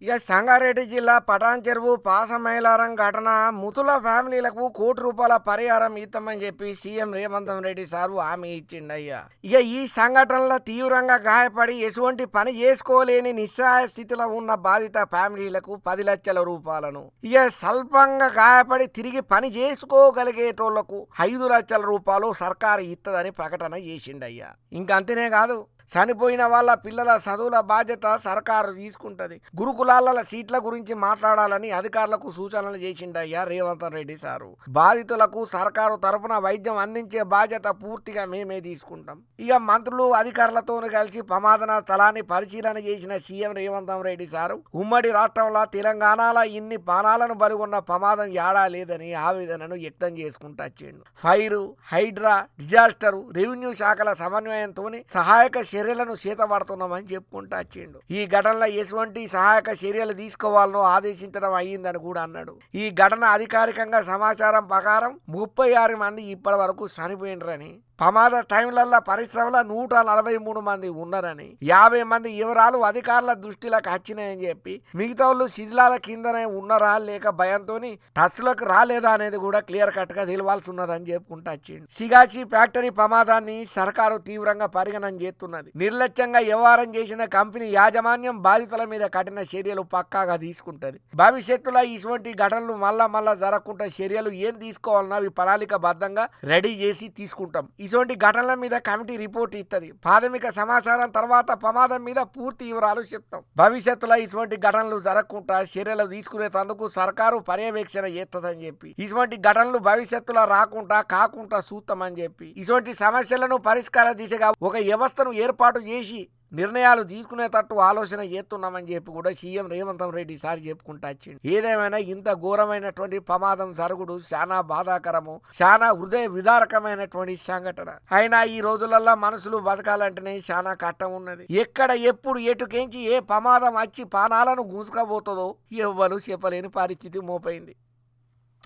ఇక సంగారెడ్డి జిల్లా పటాన్ చెరువు పాసమైలారం ఘటన ముతుల ఫ్యామిలీలకు ₹1,00,00,000 పరిహారం ఇస్తామని చెప్పి సీఎం రేవంత్ రెడ్డి సారు హామీ ఇచ్చిండయ్యా. ఇక ఈ సంఘటనలో తీవ్రంగా గాయపడి ఎటువంటి పని చేసుకోలేని నిస్సహాయ స్థితిలో ఉన్న బాధిత ఫ్యామిలీలకు ₹10,00,000 ఇక స్వల్పంగా గాయపడి తిరిగి పని చేసుకోగలిగేటోళ్లకు ₹5,00,000 సర్కారు ఇస్తుందని ప్రకటన చేసిండయ్యా. ఇంకంతనే కాదు, చనిపోయిన వాళ్ళ పిల్లల చదువుల బాధ్యత సర్కారు తీసుకుంటది. గురుకులాల సీట్ల గురించి మాట్లాడాలని అధికారులకు సూచనలు చేసిండయ్యా రేవంత్ రెడ్డి సారు. బాధితులకు సర్కారు తరపున వైద్యం అందించే బాధ్యత పూర్తిగా మేమే తీసుకుంటాం. ఇక మంత్రులు అధికారులతో కలిసి ప్రమాద స్థలాన్ని పరిశీలన చేసిన సీఎం రేవంత్ రెడ్డి సారు ఉమ్మడి రాష్ట్రంలో తెలంగాణలో ఇన్ని ప్రాణాలను బలిగొన్న ప్రమాదం యాడా లేదని ఆవేదనను వ్యక్తం చేసుకుంటూ వచ్చిండు. ఫైరు, హైడ్రా, డిజాస్టర్, రెవెన్యూ శాఖల సమన్వయంతో సహాయక చర్యలను చేతబడుతున్నామని చెప్పుకుంటూ వచ్చిండు. ఈ ఘటనలో ఎటువంటి సహాయక చర్యలు తీసుకోవాలనో ఆదేశించడం అయ్యిందని కూడా అన్నాడు. ఈ ఘటన అధికారికంగా సమాచారం ప్రకారం 36 మంది ఇప్పటి వరకు చనిపోయినరని, ప్రమాద టైంలల్లో పరిశ్రమలో 143 మంది ఉన్నారని, 50 మంది వివరాలు అధికారుల దృష్టిలోకి వచ్చినాయని చెప్పి మిగతా వాళ్ళు శిథిలాల కిందనే ఉన్నారా లేక భయంతో టచ్లోకి రాలేదా అనేది కూడా క్లియర్ కట్ గా తెలియాల్సి ఉన్నదని చెప్పుకుంటూ వచ్చిండు. సిగాచి ఫ్యాక్టరీ ప్రమాదాన్ని సర్కారు తీవ్రంగా పరిగణన చేస్తున్నది. నిర్లక్ష్యంగా వ్యవహారం చేసిన కంపెనీ యాజమాన్యం బాధితుల మీద కఠిన చర్యలు పక్కాగా తీసుకుంటది. భవిష్యత్తులో ఇటువంటి ఘటనలు మళ్ళా జరగకుండా చర్యలు ఏం తీసుకోవాలన్నా అవి ప్రణాళిక బద్ధంగా రెడీ చేసి తీసుకుంటాం. ఇటువంటి ఘటనల మీద కమిటీ రిపోర్ట్ ఇస్తుంది. ప్రాథమిక సమాచారం తర్వాత ప్రమాదం మీద పూర్తి వివరాలు చెప్తాం. భవిష్యత్తులో ఇటువంటి ఘటనలు జరగకుండా చర్యలు తీసుకునేందుకు సర్కారు పర్యవేక్షణ చేస్తుందని చెప్పి, ఇటువంటి ఘటనలు భవిష్యత్తులో కాకుండా చూస్తామని చెప్పి, ఇటువంటి సమస్యలను పరిష్కార దిశగా ఒక వ్యవస్థను ఏర్పాటు చేసి నిర్ణయాలు తీసుకునేటట్టు ఆలోచన చేస్తున్నామని చెప్పి కూడా సీఎం రేవంత్ రెడ్డి సారి చెప్పుకుంటూ వచ్చింది. ఏదేమైనా ఇంత ఘోరమైనటువంటి ప్రమాదం జరుగుడు చాలా బాధాకరము, చాలా హృదయ విదారకమైనటువంటి సంఘటన. అయినా ఈ రోజులలో మనుషులు బతకాలంటేనే చాలా కష్టం ఉన్నది. ఎక్కడ ఎప్పుడు ఎటుకెంచి ఏ ప్రమాదం వచ్చి ప్రాణాలను గూసుకపోతుందో ఎవ్వరు చెప్పలేని పరిస్థితి మోపైంది.